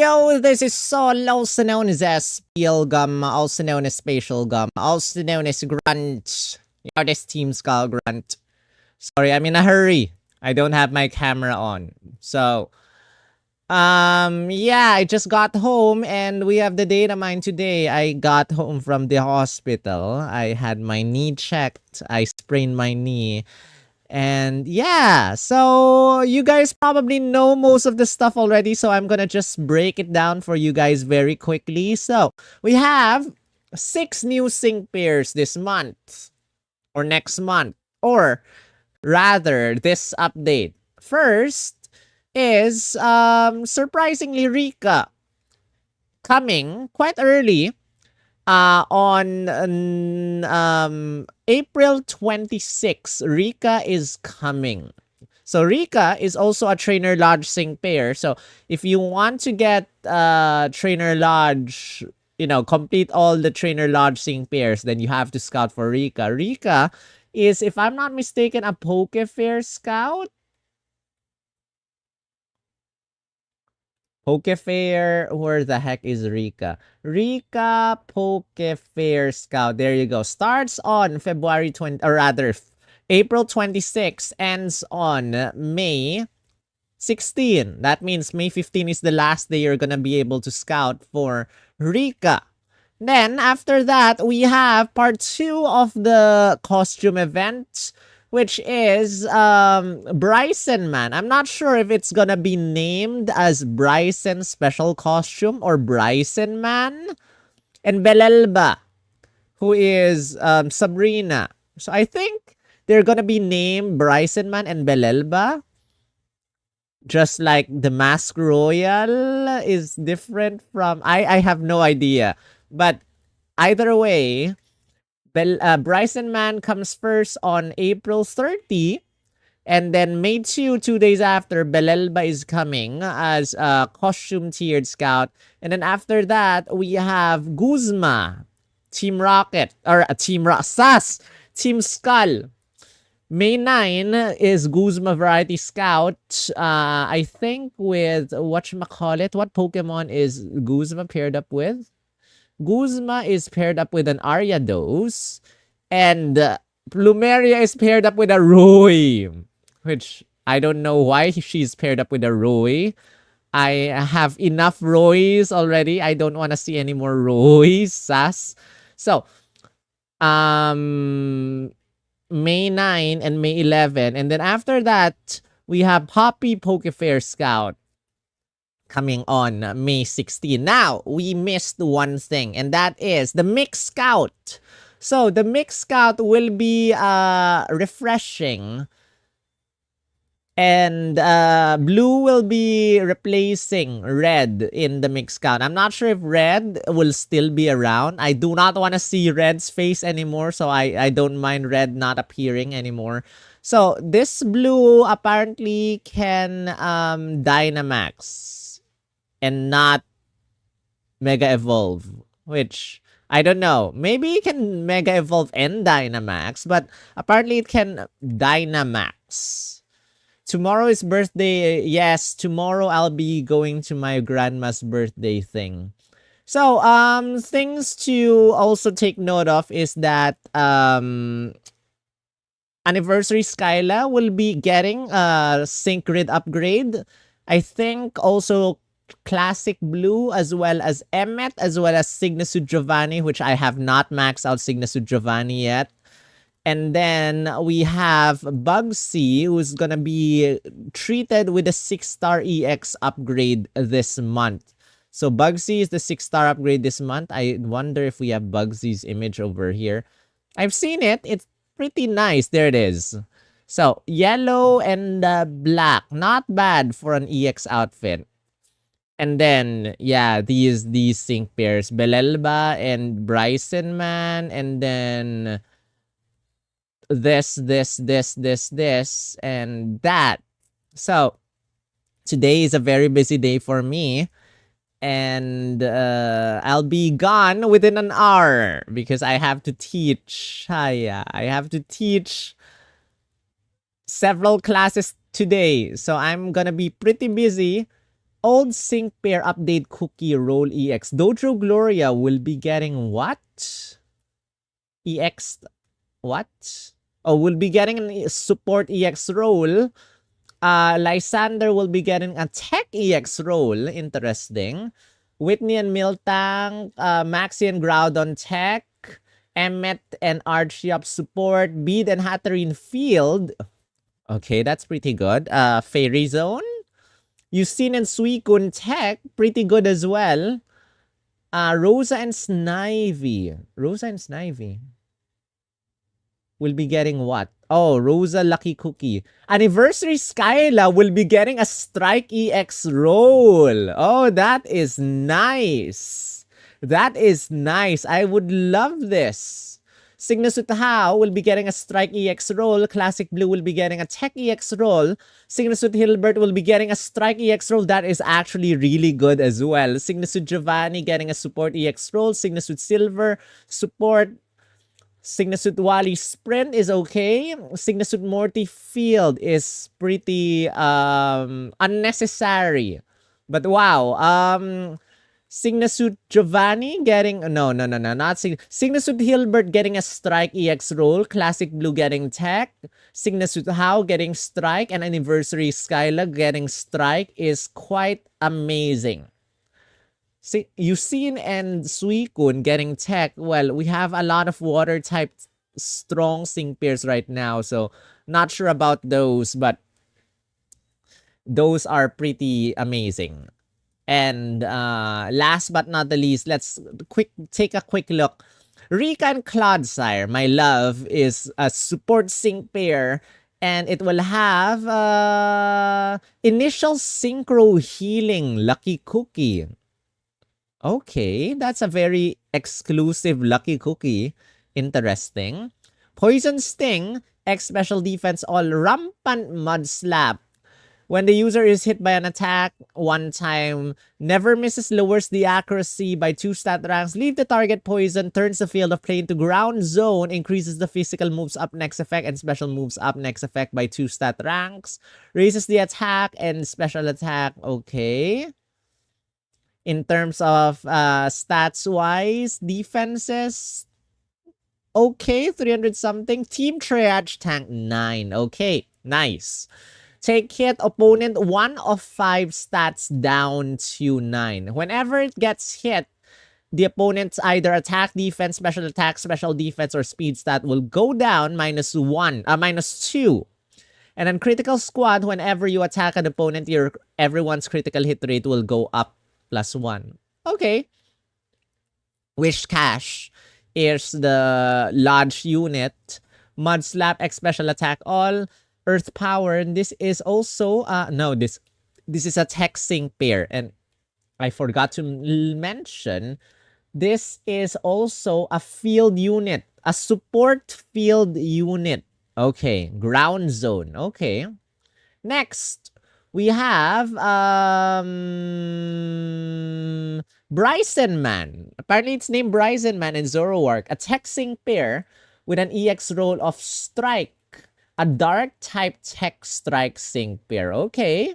Yo, this is Sol, also known as Spiel Gum, also known as Spatial Gum, also known as Grunt. You're this Team Skull Grunt. Sorry, I'm in a hurry. I don't have my camera on. So, yeah, I just got home and we have the data mine today. I got home from the hospital. I had my knee checked. I sprained my knee. And yeah, so you guys probably know most of the stuff already, so I'm gonna just break it down for you guys very quickly. So we have 6 new sync pairs this month, or next month, or rather this update. First is surprisingly Rika coming quite early. On April 26, Rika is coming. So Rika is also a Trainer Lodge sync pair. So if you want to get Trainer Lodge, you know, complete all the Trainer Lodge sync pairs, then you have to scout for Rika. Rika is, if I'm not mistaken, a Pokefair scout. Pokefair, where the heck is Rika? Rika Pokefair Scout. There you go. Starts on February 20, or rather, April 26, ends on May 16. That means May 15 is the last day you're gonna be able to scout for Rika. Then, after that, we have part 2 of the costume event, which is Brycen-Man. I'm not sure if it's gonna be named as Brycen Special Costume or Brycen-Man. And Belelba, who is Sabrina. So I think they're gonna be named Brycen-Man and Belelba. Just like the Mask Royal is different from... I have no idea. But either way... Brycen-Man comes first on April 30. And then May 2, 2 days after, Belelba is coming as a costume tiered scout. And then after that, we have Guzma, Team Rocket, or Team Skull. May 9 is Guzma Variety Scout. I think with, whatchamacallit, what Pokemon is Guzma paired up with? Guzma is paired up with an Ariados, and Plumeria is paired up with a Roy, which I don't know why she's paired up with a Roy. I have enough Roys already. I don't want to see any more Roys, sas. So, May 9 and May 11, and then after that, we have Poppy Pokefair Scout coming on May 16. Now, we missed one thing, and that is the Mix Scout. So, the Mix Scout will be refreshing. And blue will be replacing red in the Mix Scout. I'm not sure if red will still be around. I do not want to see red's face anymore, so I don't mind red not appearing anymore. So, this blue apparently can Dynamax and not Mega Evolve, which I don't know. Maybe it can Mega Evolve and Dynamax, but apparently it can Dynamax. Tomorrow is birthday. Yes, tomorrow I'll be going to my grandma's birthday thing. So, things to also take note of is that Anniversary Skyla will be getting a Sync Grid upgrade. I think also Classic Blue, as well as Emmet, as well as Signasu Giovanni, which I have not maxed out Signasu Giovanni yet. And then we have Bugsy, who's gonna be treated with a 6-star EX upgrade this month. So Bugsy is the 6-star upgrade this month. I wonder if we have Bugsy's image over here. I've seen it. It's pretty nice. There it is. So yellow and black. Not bad for an EX outfit. And then, yeah, these sync pairs. Belelba and Brycen-Man. And then this, and that. So, today is a very busy day for me. And I'll be gone within an hour because I have to teach. I have to teach several classes today. So I'm gonna be pretty busy. Old sync pair update cookie roll EX. Dojo Gloria will be getting what? EX what? Oh, we'll be getting a support EX roll. Lysander will be getting a tech EX roll. Interesting. Whitney and Miltank, Maxi and Groudon tech. Emmet and Archeop support. Bede and Hatterene field. Okay, that's pretty good. Fairy Zone. Yusin and Suicune tech. Pretty good as well. Rosa and Snivy. Rosa and Snivy will be getting what? Oh, Rosa Lucky Cookie. Anniversary Skyla will be getting a Strike EX roll. Oh, that is nice. That is nice. I would love this. Signosut Hao will be getting a Strike EX roll. Classic Blue will be getting a Tech EX roll. Signosut Hilbert will be getting a Strike EX roll. That is actually really good as well. Signosut Giovanni getting a Support EX roll. Signosut Silver, Support. Signosut Wally Sprint is okay. Signosut Morty Field is pretty unnecessary. But wow. Signosut Giovanni getting... No, not Signosut Hilbert getting a Strike EX roll. Classic Blue getting Tech. Signosut Hao getting Strike. And Anniversary Skyla getting Strike is quite amazing. See, Yusin and Suicune getting Tech. Well, we have a lot of water type strong sync pairs right now. So, not sure about those. But those are pretty amazing. And last but not the least, let's take a quick look. Rika and Clodsire, my love, is a support sync pair. And it will have initial synchro healing lucky cookie. Okay, that's a very exclusive lucky cookie. Interesting. Poison Sting, X special defense, all rampant mud slap. When the user is hit by an attack one time, never misses, lowers the accuracy by 2 stat ranks, leave the target poison, turns the field of play into ground zone, increases the physical moves up next effect and special moves up next effect by 2 stat ranks, raises the attack and special attack. Okay. In terms of stats-wise, defenses, okay, 300 something. Team Triage Tank 9. Okay, nice. Take hit, opponent 1 of 5 stats down to 9. Whenever it gets hit, the opponent's either attack, defense, special attack, special defense, or speed stat will go down -2. And on critical squad, whenever you attack an opponent, everyone's critical hit rate will go up +1. Okay. Wish Cash is the large unit. Mud Slap, X special attack all. Earth Power. And this is also this is a tech sync pair. And I forgot to mention, this is also a field unit. A support field unit. Okay. Ground zone. Okay. Next, we have Brycen-Man. Apparently, it's named Brycen-Man in Zoroark. A tech sync pair with an EX roll of Strike. A dark type tech Strike sync pair. Okay.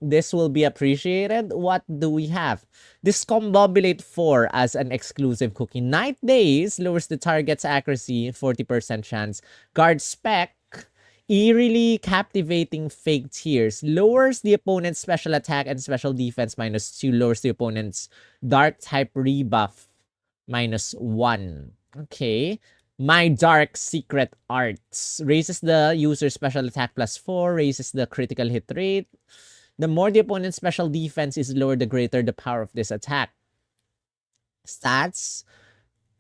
This will be appreciated. What do we have? Discombobulate 4 as an exclusive cookie. Night Days lowers the target's accuracy, 40% chance. Guard Spec. Eerily Captivating Fake Tears lowers the opponent's special attack and special defense -2. Lowers the opponent's dark type rebuff -1. Okay. My Dark Secret Arts raises the user's special attack +4. Raises the critical hit rate. The more the opponent's special defense is lower, the greater the power of this attack. Stats.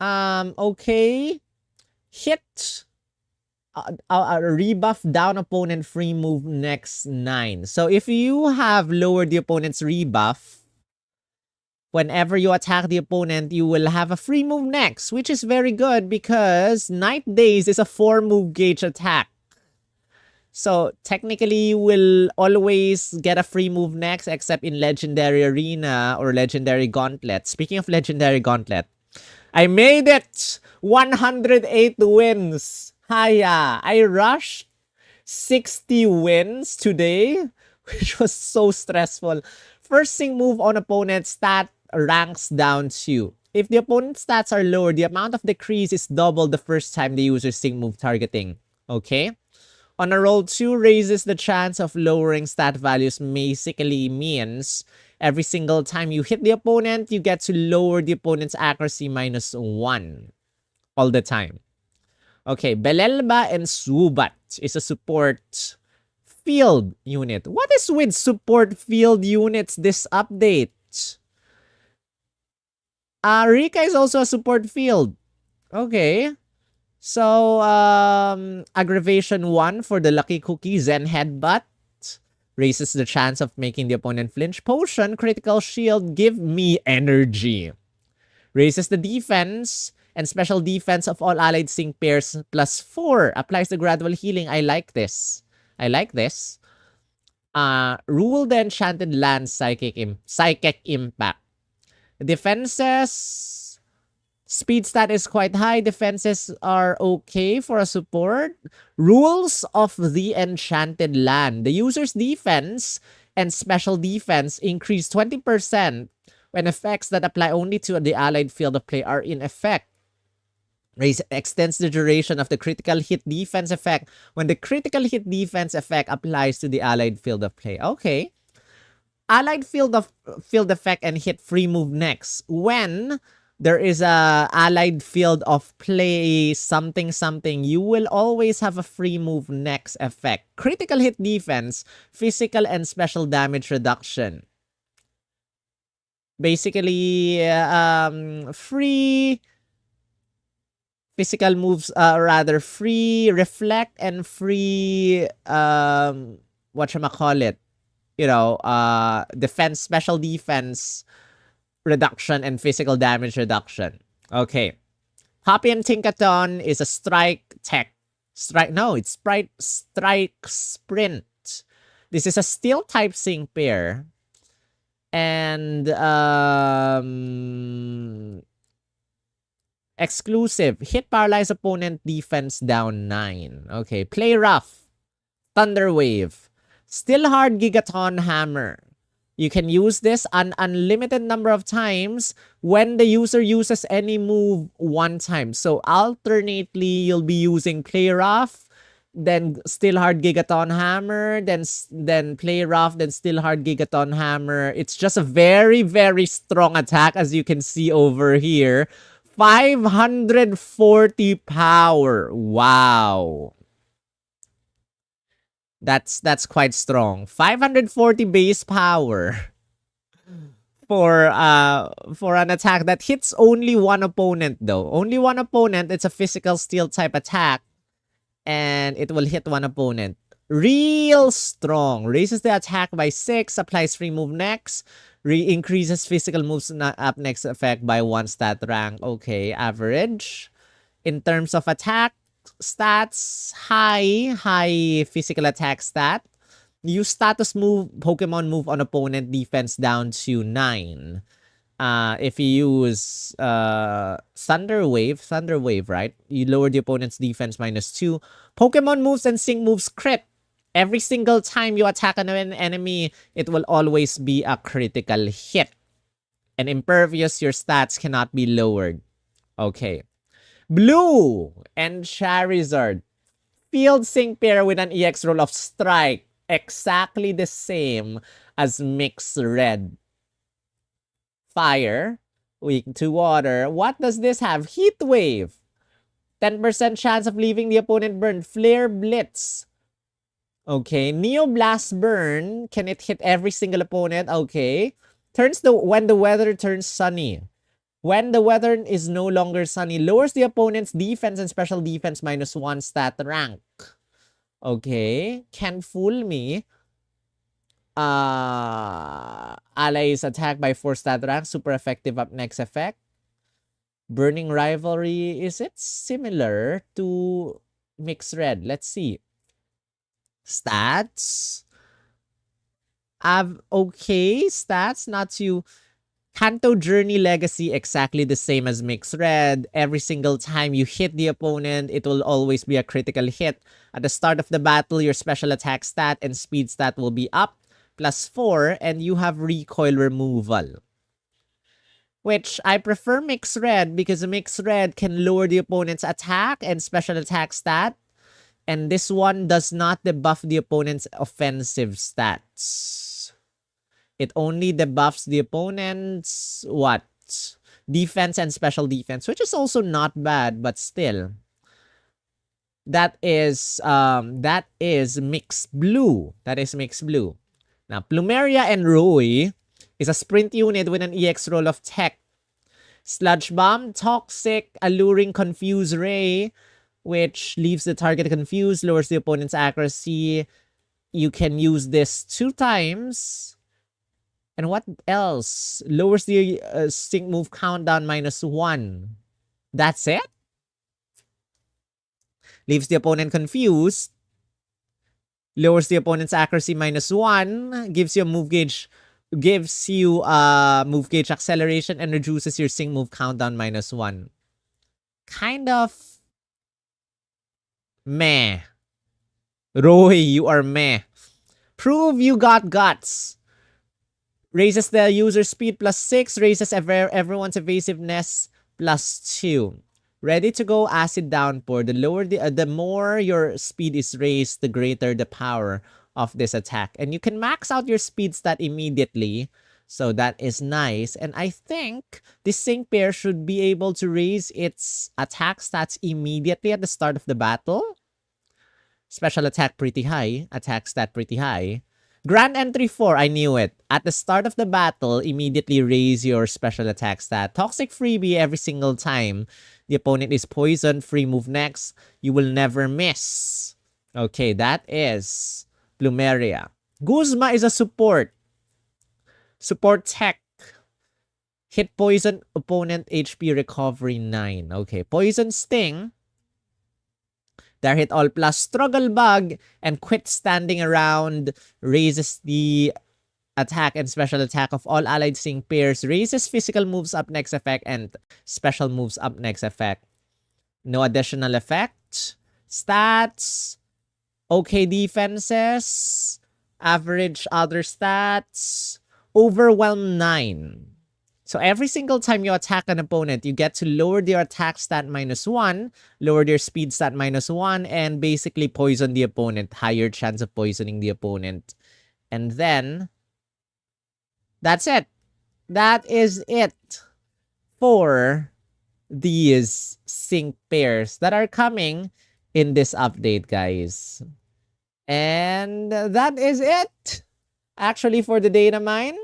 Okay. Hit. A rebuff down opponent free move next 9. So if you have lowered the opponent's rebuff, whenever you attack the opponent, you will have a free move next, which is very good because Night Days is a 4 move gauge attack. So technically, you will always get a free move next, except in Legendary Arena or Legendary Gauntlet. Speaking of Legendary Gauntlet, I made it! 108 wins! Hiya! I rushed 60 wins today. which was so stressful. First sync move on opponent stat ranks down 2. If the opponent's stats are lower, the amount of decrease is double the first time the user sync move targeting. Okay? On a roll 2 raises the chance of lowering stat values, basically means every single time you hit the opponent, you get to lower the opponent's accuracy -1 all the time. Okay, Belelba and Subat is a support field unit. What is with support field units this update? Rika is also a support field. Okay. So, aggravation 1 for the Lucky Cookie, Zen Headbutt. Raises the chance of making the opponent flinch. Potion, critical shield, give me energy. Raises the defense and special defense of all allied sync pairs +4. Applies the gradual healing. I like this. I like this. Rule the Enchanted Land Psychic Impact. Defenses, speed stat is quite high. Defenses are okay for a support. Rules of the Enchanted Land. The user's defense and special defense increase 20% when effects that apply only to the allied field of play are in effect. Extends the duration of the critical hit defense effect when the critical hit defense effect applies to the allied field of play. Okay. Allied field effect and hit free move next. When there is a allied field of play something, you will always have a free move next effect. Critical hit defense, physical and special damage reduction. Basically, free physical moves, free reflect and free, whatchamacallit, defense, special defense reduction and physical damage reduction. Okay. Poppy and Tinkaton is a strike tech. It's strike sprint. This is a steel type sync pair. And exclusive. Hit paralyze opponent defense down 9. Okay. Play rough. Thunder Wave. Still hard Gigaton Hammer. You can use this an unlimited number of times when the user uses any move one time. So alternately, you'll be using Play Rough, then Still Hard Gigaton Hammer, then Play Rough, then Still Hard Gigaton Hammer. It's just a very, very strong attack, as you can see over here. 540 power. Wow. That's quite strong. 540 base power for an attack that hits only one opponent though. Only one opponent. It's a physical steel type attack and it will hit one opponent. Real strong. Raises the attack by 6, applies free move next, increases physical moves up next effect by 1 stat rank. Okay, average. In terms of attack stats, high physical attack stat. Use status move, Pokemon move on opponent defense down to 9. If you use Thunder Wave, right? You lower the opponent's defense -2. Pokemon moves and sync moves crit. Every single time you attack an enemy, it will always be a critical hit. And impervious, your stats cannot be lowered. Okay. Blue and Charizard. Field sync pair with an EX roll of Strike. Exactly the same as Mix Red. Fire. Weak to water. What does this have? Heat Wave. 10% chance of leaving the opponent burned. Flare Blitz. Okay. Neo Blast Burn. Can it hit every single opponent? Okay. When the weather turns sunny. When the weather is no longer sunny, lowers the opponent's defense and special defense -1 stat rank. Okay. Can't fool me. Ally is attacked by 4 stat rank. Super effective up next effect. Burning Rivalry. Is it similar to Mix Red? Let's see. Stats. Okay. Stats. Not too... Kanto Journey Legacy, exactly the same as Mix Red. Every single time you hit the opponent, it will always be a critical hit. At the start of the battle, your special attack stat and speed stat will be up. +4, and you have recoil removal. Which I prefer Mix Red because Mix Red can lower the opponent's attack and special attack stat. And this one does not debuff the opponent's offensive stats. It only debuffs the opponent's what? Defense and special defense, which is also not bad, but still. That is mixed blue. That is mixed blue. Now, Plumeria and Roy is a sprint unit with an EX roll of Tech. Sludge Bomb, Toxic, Alluring, Confuse Ray, which leaves the target confused, lowers the opponent's accuracy. You can use this 2 times. And what else? Lowers the sync move countdown -1. That's it? Leaves the opponent confused. Lowers the opponent's accuracy -1. Gives you a move gauge. Gives you move gauge acceleration and reduces your sync move countdown -1. Kind of meh. Roy, you are meh. Prove you got guts. Raises the user speed +6. Raises everyone's evasiveness +2. Ready to go acid downpour. The more your speed is raised, the greater the power of this attack. And you can max out your speed stat immediately. So that is nice. And I think this sync pair should be able to raise its attack stats immediately at the start of the battle. Special attack pretty high. Attack stat pretty high. Grand Entry 4, I knew it. At the start of the battle, immediately raise your special attack stat. Toxic freebie every single time the opponent is poisoned. Free move next. You will never miss. Okay, that is Plumeria. Guzma is a support. Support tech. Hit poison opponent HP recovery 9. Okay, poison sting. Their hit all plus struggle bug and quit standing around. Raises the attack and special attack of all allied sync pairs. Raises physical moves up next effect and special moves up next effect. No additional effect. Stats. Okay defenses. Average other stats. Overwhelm 9. So every single time you attack an opponent, you get to lower their attack stat -1, lower their speed stat -1, and basically poison the opponent. Higher chance of poisoning the opponent. And then, that's it. That is it for these sync pairs that are coming in this update, guys. And that is it, actually, for the DATAMINE.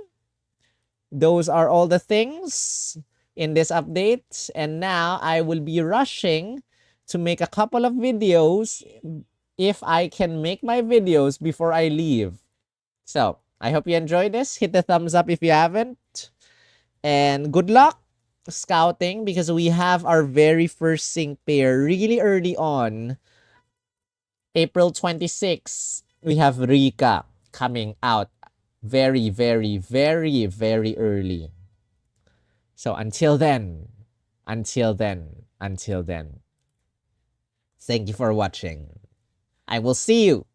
Those are all the things in this update. And now I will be rushing to make a couple of videos if I can make my videos before I leave. So, I hope you enjoyed this. Hit the thumbs up if you haven't. And good luck scouting because we have our very first sync pair really early on. April 26, we have Rika coming out. Very, very, very, very early. So until then, thank you for watching. I will see you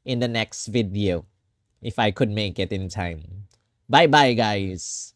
in the next video if I could make it in time. Bye-bye, guys.